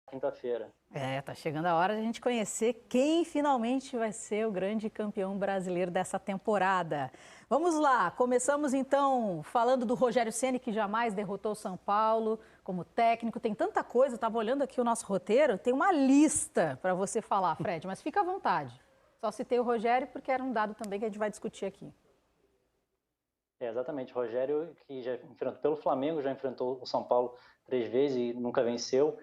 quinta-feira. Tá chegando a hora de a gente conhecer quem finalmente vai ser o grande campeão brasileiro dessa temporada. Vamos lá, começamos então falando do Rogério Ceni, que jamais derrotou o São Paulo como técnico. Tem tanta coisa, estava olhando aqui o nosso roteiro, tem uma lista para você falar, Fred, mas fica à vontade. Só citei o Rogério porque era um dado também que a gente vai discutir aqui. Exatamente, Rogério, que já enfrentou pelo Flamengo, já enfrentou o São Paulo 3 vezes e nunca venceu.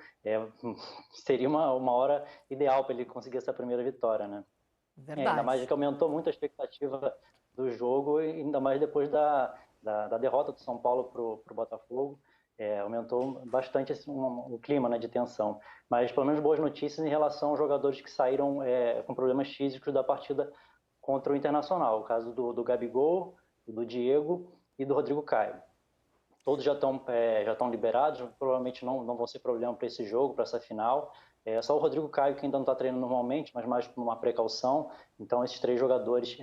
Seria uma hora ideal para ele conseguir essa primeira vitória, né? Ainda mais Verdade. que aumentou muito a expectativa do jogo, e ainda mais depois da derrota do São Paulo para o Botafogo. Aumentou bastante o clima, né, de tensão. Mas pelo menos boas notícias em relação aos jogadores que saíram com problemas físicos da partida contra o Internacional. O caso do Gabigol, do Diego e do Rodrigo Caio. Todos já estão liberados, provavelmente não vão ser problema para esse jogo, para essa final. Só o Rodrigo Caio que ainda não está treinando normalmente, mas mais por uma precaução. Então esses 3 jogadores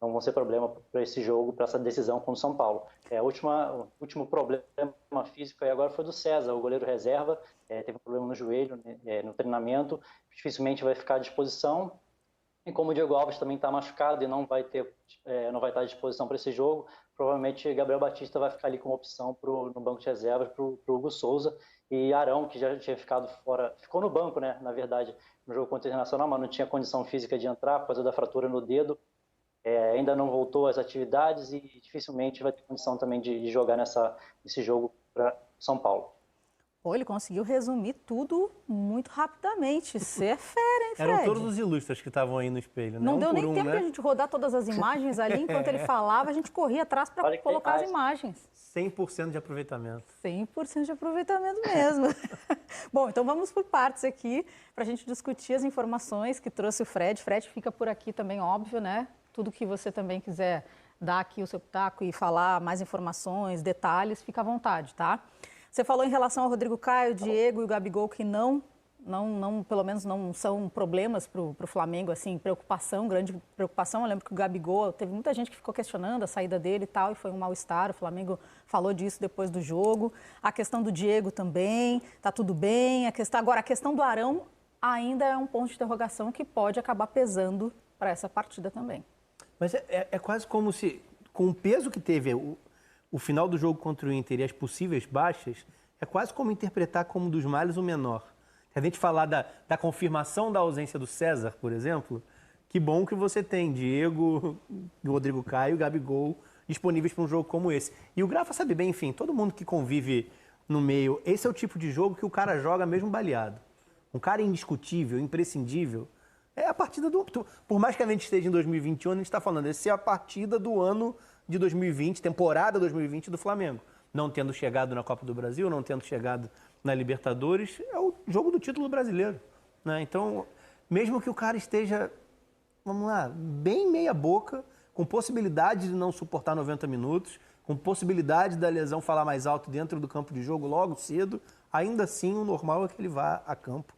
não vão ser problema para esse jogo, para essa decisão com o São Paulo. O último problema físico aí agora foi do César, o goleiro reserva, teve um problema no joelho, no treinamento, dificilmente vai ficar à disposição. E como o Diego Alves também está machucado e não vai estar à disposição para esse jogo, provavelmente Gabriel Batista vai ficar ali como opção no banco de reservas para o Hugo Souza. E Arão, que já tinha ficado fora, ficou no banco, né, na verdade, no jogo contra o Internacional, mas não tinha condição física de entrar por causa da fratura no dedo. Ainda não voltou às atividades e dificilmente vai ter condição também de jogar nesse jogo para São Paulo. Pô, ele conseguiu resumir tudo muito rapidamente. Você é fera, hein, Fred? Eram todos os ilustres que estavam aí no espelho, né? Não deu nem tempo né? de a gente rodar todas as imagens ali. Enquanto ele falava, a gente corria atrás para colocar as imagens. 100% de aproveitamento. 100% de aproveitamento mesmo. Bom, então vamos por partes aqui para a gente discutir as informações que trouxe o Fred. Fred fica por aqui também, óbvio, né? Tudo que você também quiser dar aqui o seu pitaco e falar mais informações, detalhes, fica à vontade, tá? Você falou em relação ao Rodrigo Caio, Diego e o Gabigol que pelo menos não são problemas para o Flamengo, assim, grande preocupação. Eu lembro que o Gabigol, teve muita gente que ficou questionando a saída dele e tal, e foi um mal-estar. O Flamengo falou disso depois do jogo. A questão do Diego também, tá tudo bem. Agora, a questão do Arão ainda é um ponto de interrogação que pode acabar pesando para essa partida também. Mas é quase como se, com o peso que teve o final do jogo contra o Inter e as possíveis baixas, é quase como interpretar como dos males o menor. Se a gente falar da confirmação da ausência do César, por exemplo, que bom que você tem Diego, Rodrigo Caio e Gabigol disponíveis para um jogo como esse. E o Grafa sabe bem, enfim, todo mundo que convive no meio, esse é o tipo de jogo que o cara joga mesmo baleado. Um cara indiscutível, imprescindível, é a partida do... Por mais que a gente esteja em 2021, a gente está falando, essa é a partida do ano de 2020, temporada 2020 do Flamengo. Não tendo chegado na Copa do Brasil, não tendo chegado na Libertadores, é o jogo do título brasileiro, né? Então, mesmo que o cara esteja, vamos lá, bem meia boca, com possibilidade de não suportar 90 minutos, com possibilidade da lesão falar mais alto dentro do campo de jogo logo cedo, ainda assim o normal é que ele vá a campo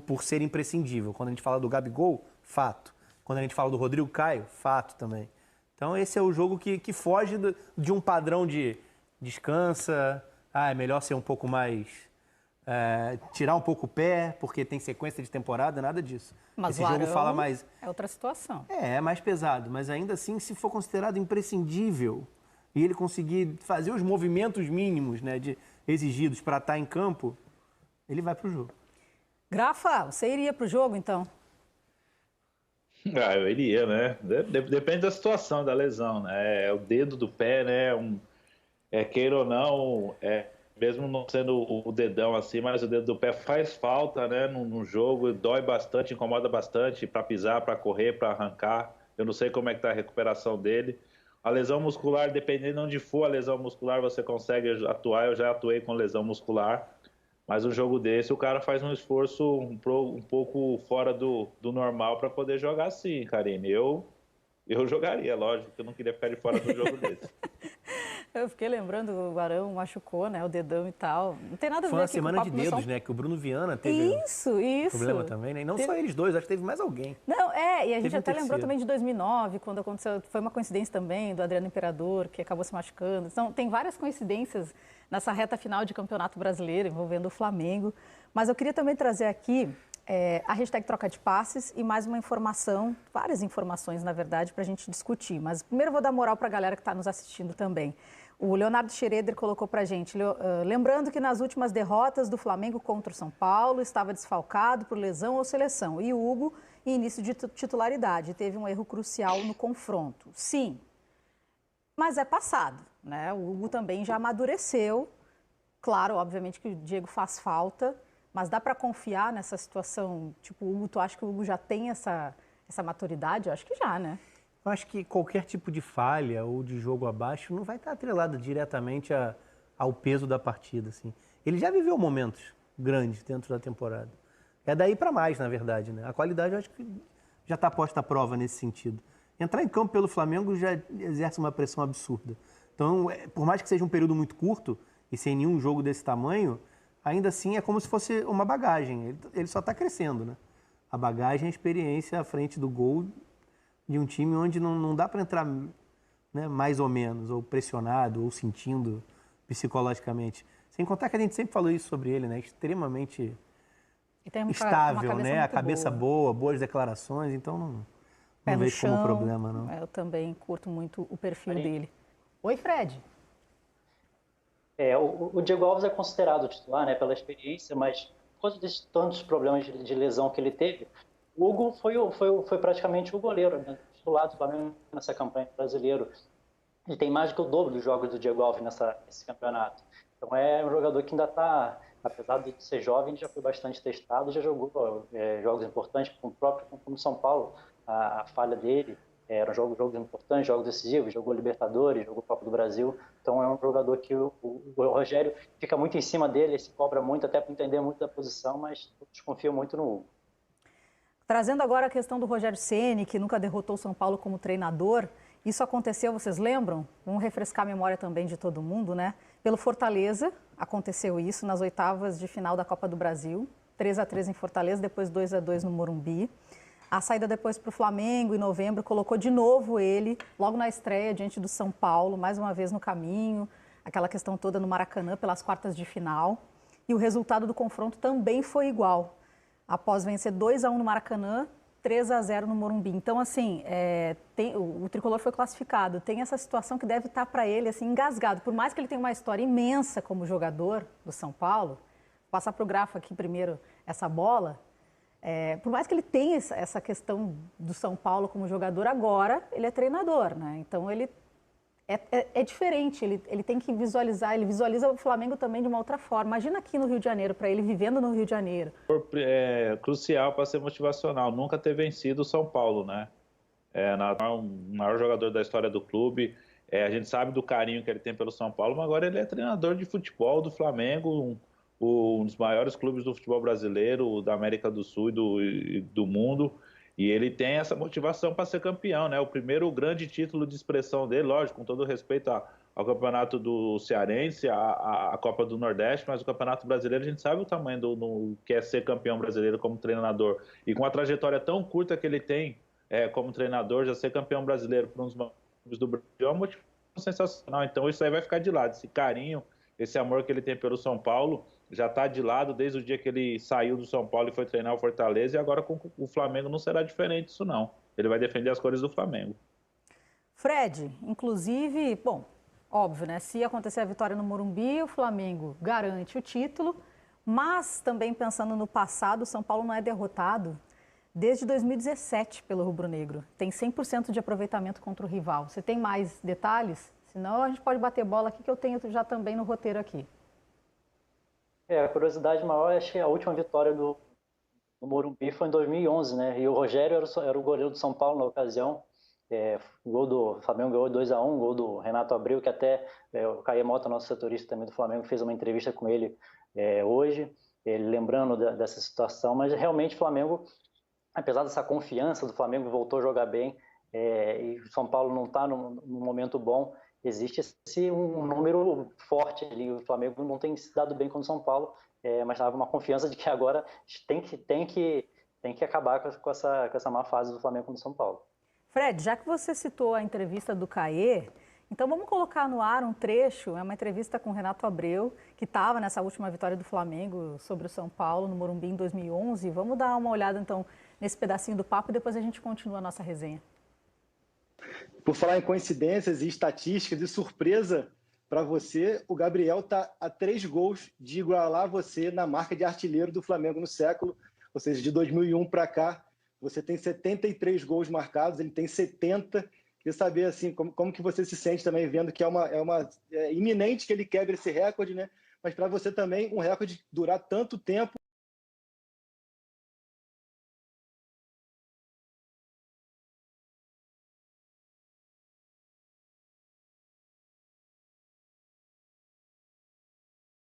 por ser imprescindível. Quando a gente fala do Gabigol, fato. Quando a gente fala do Rodrigo Caio, fato também. Então esse é o jogo que foge de um padrão de descansa, é melhor ser um pouco mais... tirar um pouco o pé, porque tem sequência de temporada, nada disso. Mas esse jogo fala mais... É outra situação. É mais pesado, mas ainda assim, se for considerado imprescindível e ele conseguir fazer os movimentos mínimos, né, exigidos para estar em campo, ele vai para o jogo. Grafa, você iria para o jogo, então? Eu iria, né? Depende da situação, da lesão, né? É o dedo do pé, né? Queira ou não, mesmo não sendo o dedão assim, mas o dedo do pé faz falta, né? No jogo, dói bastante, incomoda bastante para pisar, para correr, para arrancar. Eu não sei como é que tá a recuperação dele. A lesão muscular, dependendo de onde for a lesão muscular, você consegue atuar. Eu já atuei com lesão muscular. Mas um jogo desse, o cara faz um esforço um pouco fora do normal para poder jogar sim, Karine. Eu jogaria, lógico, que eu não queria ficar de fora do jogo desse. Eu fiquei lembrando, o Arão machucou, né, o dedão e tal. Não tem nada a ver Foi uma aqui semana com o de papo dedos, né, que o Bruno Viana teve Isso. problema também, né? E não só eles dois, acho que teve mais alguém. Não, e a gente até lembrou terceiro. também de 2009, quando aconteceu, foi uma coincidência também do Adriano Imperador, que acabou se machucando. Então, tem várias coincidências nessa reta final de Campeonato Brasileiro envolvendo o Flamengo. Mas eu queria também trazer aqui a hashtag troca de passes e mais uma informação, várias informações, na verdade, para a gente discutir. Mas primeiro eu vou dar moral para a galera que está nos assistindo também. O Leonardo Schroeder colocou para a gente, lembrando que nas últimas derrotas do Flamengo contra o São Paulo, estava desfalcado por lesão ou seleção. E o Hugo, em início de titularidade, teve um erro crucial no confronto. Sim, mas é passado, né? O Hugo também já amadureceu. Claro, obviamente que o Diego faz falta, mas dá para confiar nessa situação? Tipo, o Hugo, tu acha que o Hugo já tem essa maturidade? Eu acho que já, né? Eu acho que qualquer tipo de falha ou de jogo abaixo não vai estar atrelado diretamente ao peso da partida, assim. Ele já viveu momentos grandes dentro da temporada. É daí para mais, na verdade, né? A qualidade eu acho que já está posta à prova nesse sentido. Entrar em campo pelo Flamengo já exerce uma pressão absurda. Então, por mais que seja um período muito curto e sem nenhum jogo desse tamanho, ainda assim é como se fosse uma bagagem. Ele só está crescendo, né? A bagagem, a experiência à frente do gol de um time onde não dá para entrar, né, mais ou menos, ou pressionado, ou sentindo psicologicamente. Sem contar que a gente sempre falou isso sobre ele, né? Extremamente estável, né? A cabeça boa, boas declarações, então não vejo como problema, não. Eu também curto muito o perfil dele. Oi, Fred. O Diego Alves é considerado titular, né, pela experiência, mas por causa de tantos problemas de lesão que ele teve, o Hugo foi praticamente o goleiro, né, titular do Flamengo nessa campanha brasileira. Ele tem mais do que o dobro dos jogos do Diego Alves nesse campeonato. Então é um jogador que ainda está, apesar de ser jovem, já foi bastante testado, já jogou jogos importantes, como o próprio como São Paulo, a falha dele. Eram jogos importantes, jogos decisivos, jogou Libertadores, jogou Copa do Brasil. Então é um jogador que o Rogério fica muito em cima dele, se cobra muito, até para entender muito da posição, mas desconfia muito no Hugo. Trazendo agora a questão do Rogério Ceni, que nunca derrotou o São Paulo como treinador, isso aconteceu, vocês lembram? Vamos refrescar a memória também de todo mundo, né? Pelo Fortaleza, aconteceu isso nas oitavas de final da Copa do Brasil, 3-3 em Fortaleza, depois 2-2 no Morumbi. A saída depois para o Flamengo, em novembro, colocou de novo ele, logo na estreia, diante do São Paulo, mais uma vez no caminho, aquela questão toda no Maracanã, pelas quartas de final. E o resultado do confronto também foi igual. Após vencer 2-1 no Maracanã, 3-0 no Morumbi. Então, assim, o Tricolor foi classificado. Tem essa situação que deve estar para ele, assim, engasgado. Por mais que ele tenha uma história imensa como jogador do São Paulo, vou passar para o Grafo aqui primeiro essa bola. Por mais que ele tenha essa questão do São Paulo como jogador, agora ele é treinador, né? Então ele é diferente, ele tem que visualizar, ele visualiza o Flamengo também de uma outra forma. Imagina aqui no Rio de Janeiro, para ele vivendo no Rio de Janeiro. É crucial para ser motivacional, nunca ter vencido o São Paulo, né? O maior jogador da história do clube, a gente sabe do carinho que ele tem pelo São Paulo, mas agora ele é treinador de futebol do Flamengo, um dos maiores clubes do futebol brasileiro, da América do Sul e do mundo, e ele tem essa motivação para ser campeão, né? O primeiro grande título de expressão dele, lógico, com todo respeito ao campeonato do Cearense, a Copa do Nordeste, mas o Campeonato Brasileiro, a gente sabe o tamanho do que é ser campeão brasileiro como treinador, e com a trajetória tão curta que ele tem como treinador, já ser campeão brasileiro para um dos clubes do Brasil é uma motivação sensacional. Então isso aí vai ficar de lado, esse carinho, esse amor que ele tem pelo São Paulo, já está de lado desde o dia que ele saiu do São Paulo e foi treinar o Fortaleza, e agora com o Flamengo não será diferente disso não. Ele vai defender as cores do Flamengo. Fred, inclusive, bom, óbvio, né? Se acontecer a vitória no Morumbi, o Flamengo garante o título, mas também pensando no passado, o São Paulo não é derrotado desde 2017 pelo rubro-negro. Tem 100% de aproveitamento contra o rival. Você tem mais detalhes? Senão a gente pode bater bola aqui, que eu tenho já também no roteiro aqui. A curiosidade maior, acho que a última vitória do Morumbi foi em 2011, né? E o Rogério era o goleiro do São Paulo na ocasião. O gol do Flamengo ganhou 2-1, gol do Renato Abreu, que até o Caê Mota, nosso setorista também do Flamengo, fez uma entrevista com ele hoje, ele lembrando dessa situação. Mas realmente o Flamengo, apesar dessa confiança do Flamengo, voltou a jogar bem, e o São Paulo não está num momento bom. Existe um número forte ali. O Flamengo não tem se dado bem com o São Paulo, mas estava uma confiança de que agora tem que acabar com essa má fase do Flamengo com o São Paulo. Fred, já que você citou a entrevista do Caê, Então vamos colocar no ar um trecho, é uma entrevista com o Renato Abreu, que estava nessa última vitória do Flamengo sobre o São Paulo, no Morumbi, em 2011. Vamos dar uma olhada, então, nesse pedacinho do papo e depois a gente continua a nossa resenha. Por falar em coincidências e estatísticas, de surpresa para você, o Gabriel está a 3 gols de igualar você na marca de artilheiro do Flamengo no século, ou seja, de 2001 para cá, você tem 73 gols marcados, ele tem 70. Queria saber assim, como que você se sente também vendo que é iminente que ele quebre esse recorde, né? Mas para você também um recorde durar tanto tempo